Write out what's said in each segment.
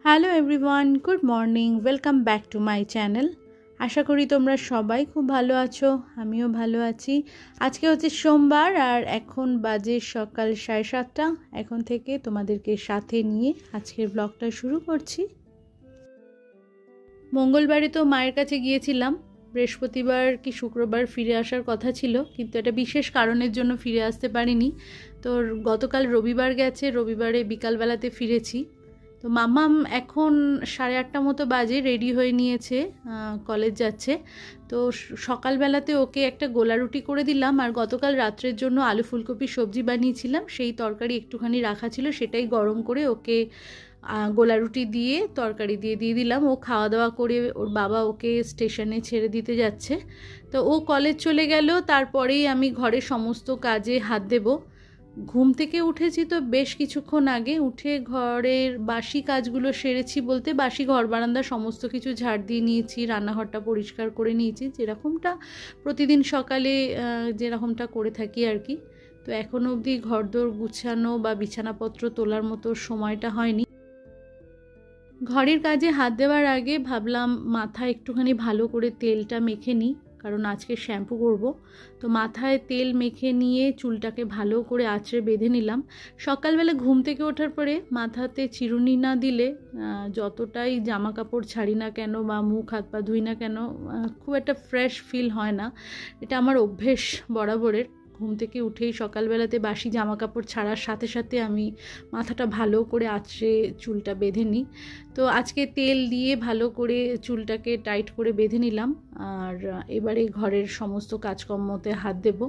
Hello everyone, good morning, welcome back to my channel. আশা করি তোমরা সবাই খুব ভালো আছো, আমিও ভালো আছি। আজকে হচ্ছে সোমবার আর এখন বাজে সকাল 7:30। এখন থেকে তোমাদেরকে সাথে নিয়ে আজকের ব্লগটা শুরু করছি। মঙ্গলবারে তো মায়ের কাছে গিয়েছিলাম, বৃহস্পতিবার কি শুক্রবার ফিরে আসার কথা ছিল, কিন্তু একটা বিশেষ কারণের জন্য ফিরে আসতে পারিনি। তো গতকাল রবিবার গেছে, রবিবারে বিকালবেলাতে ফিরেছি। তো মাম্মাম এখন 8:30 মতো বাজে, রেডি হয়ে নিয়েছে, কলেজ যাচ্ছে। তো সকালবেলাতে ওকে একটা গোলা রুটি করে দিলাম, আর গতকাল রাত্রের জন্য আলু ফুলকপি সবজি বানিয়েছিলাম, সেই তরকারি একটুখানি রাখা ছিল, সেটাই গরম করে ওকে গোলা রুটি দিয়ে তরকারি দিয়ে দিলাম। ও খাওয়া দাওয়া করে ওর বাবা ওকে স্টেশনে ছেড়ে দিতে যাচ্ছে। তো ও কলেজ চলে গেল, তারপরেই আমি ঘরের সমস্ত কাজে হাত দেব। ঘুম থেকে উঠেছি তো বেশ কিছুক্ষণ আগে, উঠে ঘরের বাসি কাজগুলো সেরেছি, বলতে বাসি ঘর বারান্দা সমস্ত কিছু ঝাড় দিয়ে নিয়েছি, রান্নাঘরটা পরিষ্কার করে নিয়েছি, যেরকমটা প্রতিদিন সকালে যেরকমটা করে থাকি আর কি। তো এখনও অবধি ঘরদোর গুছানো বা বিছানাপত্র তোলার মতো সময়টা হয়নি। ঘরের কাজে হাত দেওয়ার আগে ভাবলাম মাথায় একটুখানি ভালো করে তেলটা মেখে নিই, কারণ আজকে শ্যাম্পু করব। তো মাথায় তেল মেখে নিয়ে চুলটাকে ভালো করে আঁচড়ে বেঁধে নিলাম। সকালবেলা ঘুম থেকে ওঠার পরে মাথাতে চিরুনি না দিলে যতটাই জামা কাপড় ছাড়ি না কেন বা মুখ হাত পা ধুই না কেন, খুব একটা ফ্রেশ ফিল হয় না। এটা আমার অভ্যেস বরাবরের। ঘুম থেকে উঠেই সকালবেলাতে বাসি জামা কাপড় ছাড়ার সাথে সাথে আমি মাথাটা ভালো করে আঁচড়ে চুলটা বেঁধে নিই। তো আজকে তেল দিয়ে ভালো করে চুলটাকে টাইট করে বেঁধে নিলাম, আর এবারে ঘরের সমস্ত কাজকর্মতে হাত দেব।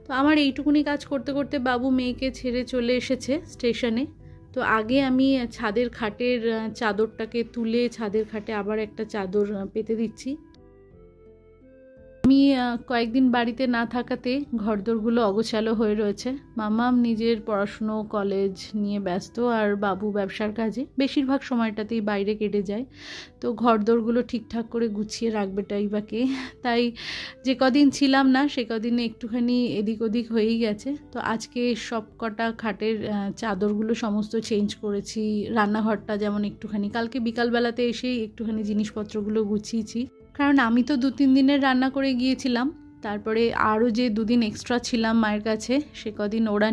তো আমার এইটুকুনি কাজ করতে করতে বাবু মেয়েকে ছেড়ে চলে এসেছে স্টেশনে। তো আগে আমি ছাদের খাটের চাদরটাকে তুলে ছাদের খাটে আবার একটা চাদর পেতে দিচ্ছি। আমি কয়েকদিন বাড়িতে না থাকাতে ঘরদোরগুলো অগোছালো হয়ে রয়েছে। মামাম নিজের পড়াশুনো কলেজ নিয়ে ব্যস্ত, আর বাবু ব্যবসার কাজে বেশিরভাগ সময়টাতেই বাইরে কেটে যায়। তো ঘরদোরগুলো ঠিকঠাক করে গুছিয়ে রাখবেটাই বা কে, তাই যে কদিন ছিলাম না সে কদিনে একটুখানি এদিক ওদিক হয়েই গেছে। তো আজকে সব কটা খাটের চাদরগুলো সমস্ত চেঞ্জ করেছি, রান্নাঘরটা যেমন একটুখানি, কালকে বিকালবেলাতে এসেই একটুখানি জিনিসপত্রগুলো গুছিয়েছি, কারণ আমি তো 2-3 দিনের রান্না করে গিয়েছিলাম। তারপরে আরও যে 2 দিন এক্সট্রা ছিলাম মায়ের কাছে, সে কদিন ওরা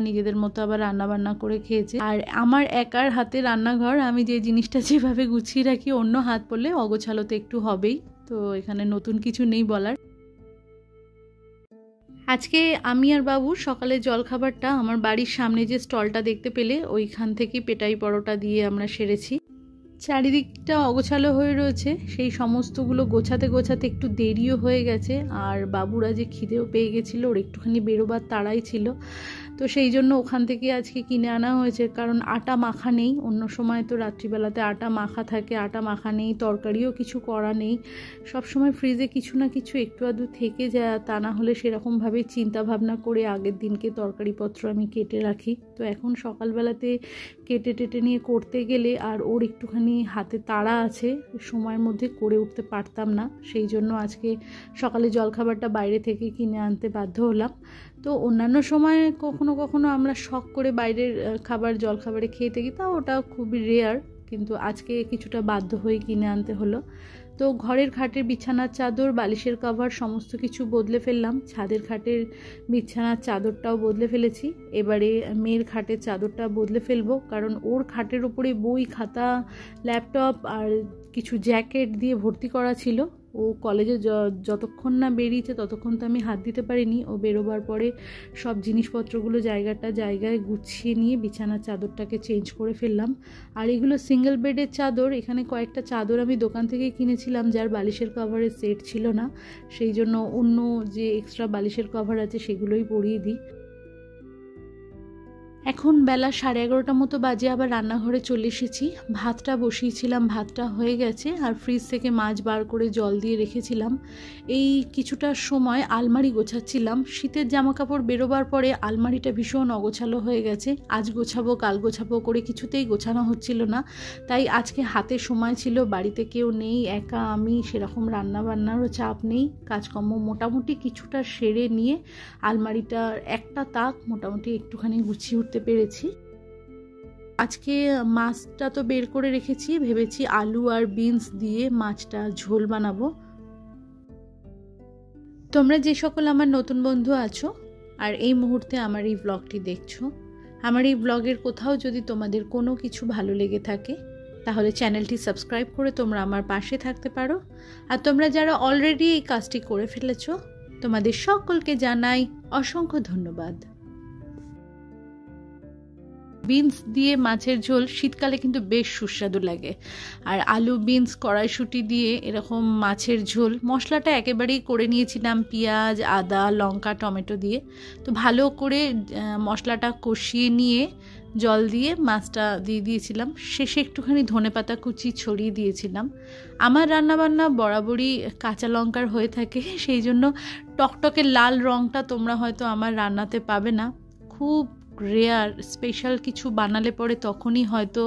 নিজেদের মতো আবার রান্নাবান্না করে খেয়েছে। আর আমার একার হাতে রান্নাঘর, আমি যে জিনিসটা যেভাবে গুছিয়ে রাখি, অন্য হাত পড়লে অগোছালো তো একটু হবেই। তো এখানে নতুন কিছু নেই বলার। আজকে আমি আর বাবু সকালে জলখাবারটা আমার বাড়ির সামনে যে স্টলটা দেখতে পেলে ওইখান থেকে পেটাই পরোটা দিয়ে আমরা সেরেছি। চারিদিকটা অগোছালো হয়ে রয়েছে, সেই সমস্তগুলো গোছাতে গোছাতে একটু দেরিও হয়ে গেছে, আর বাবুরা যে খিদেও পেয়ে গেছিলো, ওর একটুখানি বেরোবার তাড়াই ছিল। তো সেই জন্য ওখান থেকে আজকে কিনে আনা হয়েছে, কারণ আটা মাখা নেই। অন্য সময় তো রাত্রিবেলাতে আটা মাখা থাকে, আটা মাখা নেই, তরকারিও কিছু করা নেই। সব সময় ফ্রিজে কিছু না কিছু একটু আধটু থেকে যায়, তা না হলে সেরকমভাবে চিন্তা ভাবনা করে আগের দিনকে তরকারিপত্র আমি কেটে রাখি। তো এখন সকালবেলাতে কেটে টেটে নিয়ে করতে গেলে, আর ওর একটুখানি হাতে তাড়া আছে, সময়ের মধ্যে করে উঠতে পারতাম না, সেই জন্য আজকে সকালে জলখাবারটা বাইরে থেকে কিনে আনতে বাধ্য হলাম। তো অন্যান্য সময় কখনো কখনো আমরা শখ করে বাইরের খাবার জলখাবারে খেয়ে থাকি, তাও ওটা খুবই রেয়ার, কিন্তু আজকে কিছুটা বাধ্য হয়ে কিনে আনতে হলো। তো ঘরের খাটের বিছানার চাদর, বালিশের কভার সমস্ত কিছু বদলে ফেললাম, ছাদের খাটের বিছানার চাদরটাও বদলে ফেলেছি। এবারে মেয়ের খাটের চাদরটা বদলে ফেলবো, কারণ ওর খাটের উপরে বই খাতা ল্যাপটপ আর কিছু জ্যাকেট দিয়ে ভর্তি করা ছিল। ও কলেজে যতক্ষণ না বেরিয়েছে ততক্ষণ তো আমি হাত দিতে পারিনি। ও বেরোবার পরে সব জিনিসপত্রগুলো জায়গায় গুছিয়ে নিয়ে বিছানার চাদরটাকে চেঞ্জ করে ফেললাম। আর এগুলো সিঙ্গেল বেডের চাদর, এখানে কয়েকটা চাদর আমি দোকান থেকে কিনেছিলাম যার বালিশের কভারের সেট ছিল না, সেই জন্য অন্য যে এক্সট্রা বালিশের কভার আছে সেগুলোই পরিয়ে দিই। এখন বেলা 11:30 মতো বাজে, আবার রান্নাঘরে চলে এসেছি। ভাতটা বসিয়েছিলাম, ভাতটা হয়ে গেছে, আর ফ্রিজ থেকে মাছ বার করে জল দিয়ে রেখেছিলাম। এই কিছুটা সময় আলমারি গোছাচ্ছিলাম। শীতের জামা কাপড় বেরোবার পরে আলমারিটা ভীষণ অগোছালো হয়ে গেছে। আজ গোছাবো কাল গোছাবো করে কিছুতেই গোছানো হচ্ছিল না। তাই আজকে হাতে সময় ছিল, বাড়িতে কেউ নেই, একা আমি, সেরকম রান্না বান্নারও চাপ নেই। কাজকর্ম মোটামুটি কিছুটা সেরে নিয়ে আলমারিটার একটা তাক মোটামুটি একটুখানি গুছিয়ে উঠতে পেরেছি। আজকে মাছটা তো বের করে রেখেছি, ভেবেছি আলু আর বিনস দিয়ে মাছটা ঝোল বানাবো। তোমরা যে সকল আমার নতুন বন্ধু আছো আর এই মুহূর্তে আমার এই ব্লগটি দেখছো, আমার এই ব্লগের কোথাও যদি তোমাদের কোনো কিছু ভালো লেগে থাকে তাহলে চ্যানেলটি সাবস্ক্রাইব করে তোমরা আমার পাশে থাকতে পারো। আর তোমরা যারা অলরেডি এই কাজটি করে ফেলেছো তোমাদের সকলকে জানাই অসংখ্য ধন্যবাদ। বিনস দিয়ে মাছের ঝোল শীতকালে কিন্তু বেশ সুস্বাদু লাগে। আর আলু বিনস কড়াইশুঁটি দিয়ে এরকম মাছের ঝোল, মশলাটা একেবারেই করে নিয়েছিলাম পেঁয়াজ আদা লঙ্কা টমেটো দিয়ে। তো ভালো করে মশলাটা কষিয়ে নিয়ে জল দিয়ে মাছটা দিয়ে দিয়েছিলাম। শেষে একটুখানি ধনেপাতা কুচি ছড়িয়ে দিয়েছিলাম। আমার রান্নাবান্না বরাবরই কাঁচা লঙ্কার হয়ে থাকে, সেই জন্য টকটকে লাল রঙটা তোমরা হয়তো আমার রান্নাতে পাবে না। খুব রেয়ার স্পেশাল কিছু বানালে পরে তখনই হয়তো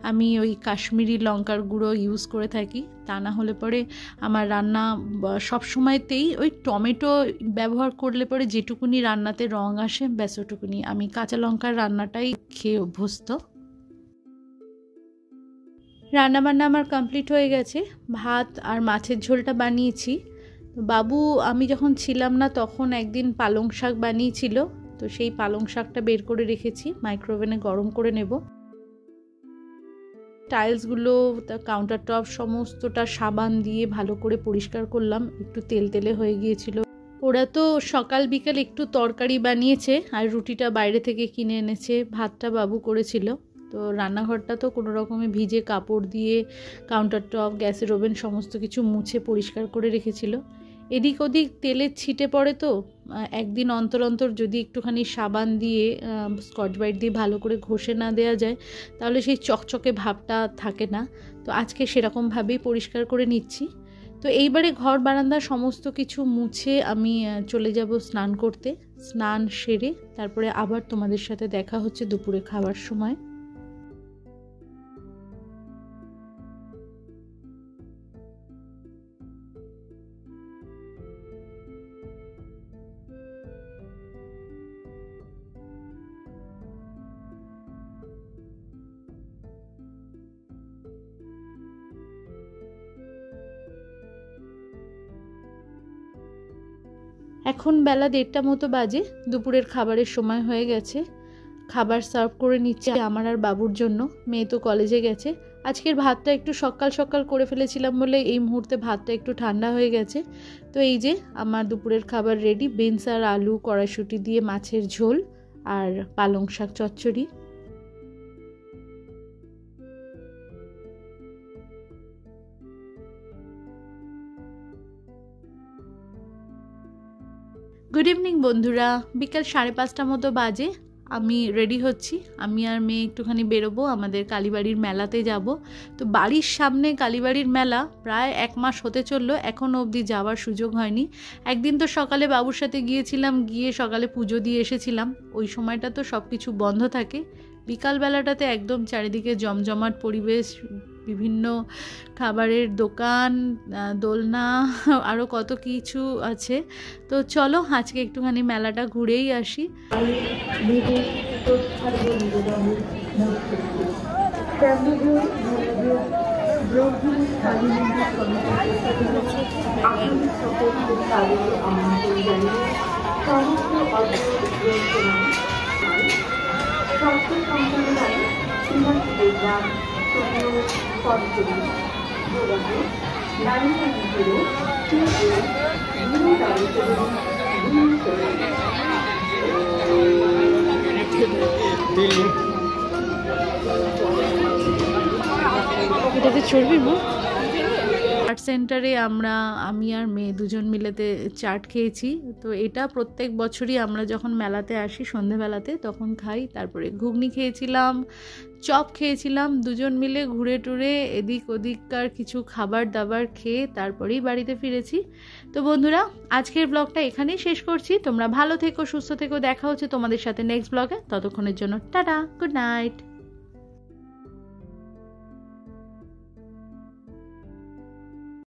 আমি ওই কাশ্মীরি লঙ্কার গুঁড়ো ইউজ করে থাকি, তা না হলে পরে আমার রান্না সব সময়তেই ওই টমেটো ব্যবহার করলে পরে যেটুকুনি রান্নাতে রং আসে ব্যাস ওটুকুনি। আমি কাঁচা লঙ্কার রান্নাটাই খেয়ে অভ্যস্ত। রান্নাবান্না আমার কমপ্লিট হয়ে গেছে। ভাত আর মাছের ঝোলটা বানিয়েছি। বাবু আমি যখন ছিলাম না তখন একদিন পালং শাক বানিয়েছিল, তো সেই পালং শাকটা বের করে রেখেছি, মাইক্রোওভেনে গরম করে নেব। টাইলসগুলো কাউন্টার টপ সমস্তটা সাবান দিয়ে ভালো করে পরিষ্কার করলাম, একটু তেল তেলে হয়ে গিয়েছিল। ওরা তো সকাল বিকাল একটু তরকারি বানিয়েছে আর রুটিটা বাইরে থেকে কিনে এনেছে, ভাতটা বাবু করেছিল। তো রান্নাঘরটা তো কোনো রকমে ভিজে কাপড় দিয়ে কাউন্টার টপ গ্যাসের ওভেন সমস্ত কিছু মুছে পরিষ্কার করে রেখেছিল। এদিক ওদিক তেলের ছিটে পড়ে, তো একদিন অন্তর অন্তর যদি একটুখানি সাবান দিয়ে স্কচ ব্রাইট দিয়ে ভালো করে ঘষে না দেওয়া যায় তাহলে সেই চকচকে ভাবটা থাকে না। তো আজকে সেরকমভাবেই পরিষ্কার করে নিচ্ছি। তো এইবারে ঘর বারান্দা সমস্ত কিছু মুছে আমি চলে যাব স্নান করতে। স্নান সেরে তারপরে আবার তোমাদের সাথে দেখা হচ্ছে দুপুরে খাওয়ার সময়। এখন বেলা 1:30 মতো বাজে, দুপুরের খাবারের সময় হয়ে গেছে। খাবার সার্ভ করে নিচ্ছে আমার আর বাবুর জন্য। মেয়ে তো কলেজে গেছে। আজকের ভাতটা একটু সকাল সকাল করে ফেলেছিলাম বলে এই মুহূর্তে ভাতটা একটু ঠান্ডা হয়ে গেছে। তো এই যে আমার দুপুরের খাবার রেডি, বিনস আর আলু কড়াইশুঁটি দিয়ে মাছের ঝোল আর পালং শাক চচ্চড়ি। গুড ইভিনিং বন্ধুরা, বিকাল 5:30 মতো বাজে। আমি রেডি হচ্ছি। আমি আর মেয়ে একটুখানি বেরোবো, আমাদের কালীবাড়ির মেলাতে যাব। তো বাড়ির সামনে কালীবাড়ির মেলা প্রায় 1 মাস হতে চললো, এখনও অবধি যাওয়ার সুযোগ হয়নি। একদিন তো সকালে বাবুর সাথে গিয়েছিলাম, গিয়ে সকালে পুজো দিয়ে এসেছিলাম। ওই সময়টা তো সব কিছু বন্ধ থাকে। বিকালবেলাটাতে একদম চারিদিকে জমজমাট পরিবেশ, বিভিন্ন খাবারের দোকান, দোলনা, আরও কত কিছু আছে। তো চলো আজকে একটুখানি মেলাটা ঘুরেই আসি। এটাতে চড়বি মা? চাট সেন্টারে আমি আর মেয়ে দুজন মিলেতে চাট খেয়েছি। তো এটা প্রত্যেক বছরই আমরা যখন মেলাতে আসি সন্ধেবেলাতে তখন খাই। তারপরে ঘুগনি খেয়েছিলাম, চপ খেয়েছিলাম, দুজন মিলে ঘুরে টুরে এদিক ওদিককার কিছু খাবার দাবার খেয়ে তারপরেই বাড়িতে ফিরেছি। তো বন্ধুরা, আজকের ব্লগটা এখানেই শেষ করছি। তোমরা ভালো থেকো, সুস্থ থেকো, দেখা হচ্ছে তোমাদের সাথে নেক্সট ব্লগে। ততক্ষণের জন্য টাটা, গুড নাইট।